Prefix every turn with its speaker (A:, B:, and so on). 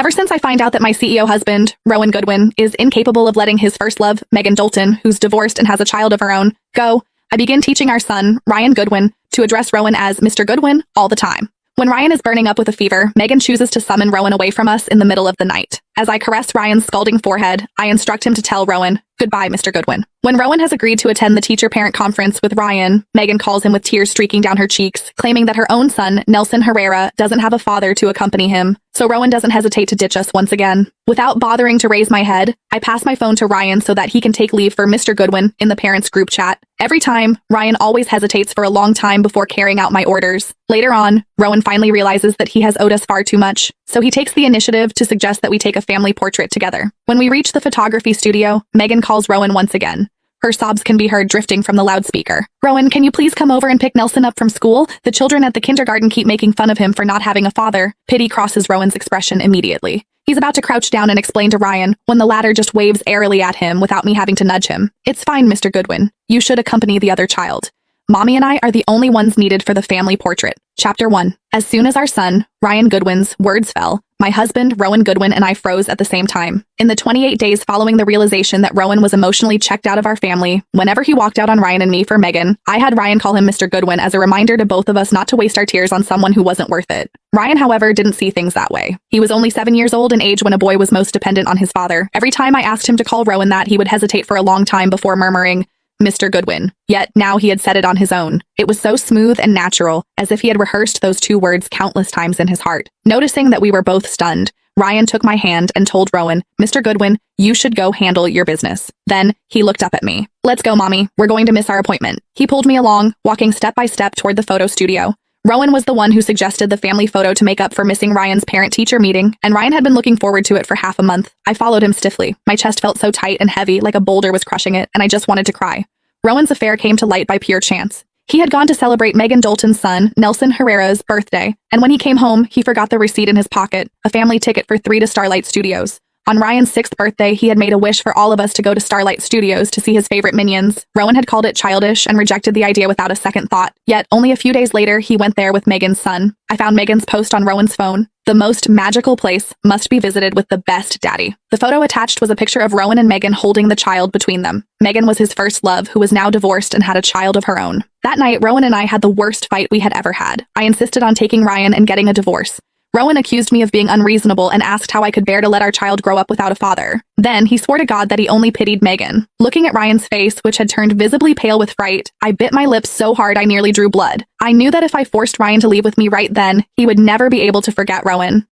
A: Ever since I find out that my CEO husband, Rowan Goodwin, is incapable of letting his first love, Megan Dalton, who's divorced and has a child of her own, go, I begin teaching our son, Ryan Goodwin, to address Rowan as Mr. Goodwin all the time. When Ryan is burning up with a fever, Megan chooses to summon Rowan away from us in the middle of the night. As I caress Ryan's scalding forehead, I instruct him to tell Rowan, goodbye, Mr. Goodwin. When Rowan has agreed to attend the teacher-parent conference with Ryan, Megan calls him with tears streaking down her cheeks, claiming that her own son, Nelson Herrera, doesn't have a father to accompany him, so Rowan doesn't hesitate to ditch us once again. Without bothering to raise my head, I pass my phone to Ryan so that he can take leave for Mr. Goodwin in the parents' group chat. Every time, Ryan always hesitates for a long time before carrying out my orders. Later on, Rowan finally realizes that he has owed us far too much, so he takes the initiative to suggest that we take a family portrait together. When we reach the photography studio, Megan calls Rowan once again. Her sobs can be heard drifting from the loudspeaker. Rowan, can you please come over and pick Nelson up from school? The children at the kindergarten keep making fun of him for not having a father. Pity crosses Rowan's expression immediately. He's about to crouch down and explain to Ryan when the latter just waves airily at him without me having to nudge him. It's fine, Mr. Goodwin. You should accompany the other child. Mommy and I are the only ones needed for the family portrait. Chapter 1. As soon as our son, Ryan Goodwin's, words fell, my husband, Rowan Goodwin, and I froze at the same time. In the 28 days following the realization that Rowan was emotionally checked out of our family, whenever he walked out on Ryan and me for Megan, I had Ryan call him Mr. Goodwin as a reminder to both of us not to waste our tears on someone who wasn't worth it. Ryan, however, didn't see things that way. He was only 7 years old in age when a boy was most dependent on his father. Every time I asked him to call Rowan that, he would hesitate for a long time before murmuring, Mr. Goodwin. Yet now he had said it on his own. It was so smooth and natural, as if he had rehearsed those two words countless times in his heart. Noticing that we were both stunned, Ryan took my hand and told Rowan, Mr. Goodwin, you should go handle your business. Then he looked up at me. Let's go, Mommy. We're going to miss our appointment. He pulled me along, walking step by step toward the photo studio. Rowan was the one who suggested the family photo to make up for missing Ryan's parent-teacher meeting, and Ryan had been looking forward to it for half a month. I followed him stiffly. My chest felt so tight and heavy, like a boulder was crushing it, and I just wanted to cry. Rowan's affair came to light by pure chance. He had gone to celebrate Megan Dalton's son, Nelson Herrera's, birthday, and when he came home, he forgot the receipt in his pocket, a family ticket for 3 to Starlight Studios. On Ryan's 6th birthday, he had made a wish for all of us to go to Starlight Studios to see his favorite Minions. Rowan had called it childish and rejected the idea without a second thought. Yet, only a few days later, he went there with Megan's son. I found Megan's post on Rowan's phone. The most magical place must be visited with the best daddy. The photo attached was a picture of Rowan and Megan holding the child between them. Megan was his first love, who was now divorced and had a child of her own. That night, Rowan and I had the worst fight we had ever had. I insisted on taking Ryan and getting a divorce. Rowan accused me of being unreasonable and asked how I could bear to let our child grow up without a father. Then he swore to God that he only pitied Megan. Looking at Ryan's face, which had turned visibly pale with fright, I bit my lips so hard I nearly drew blood. I knew that if I forced Ryan to leave with me right then, he would never be able to forget Rowan.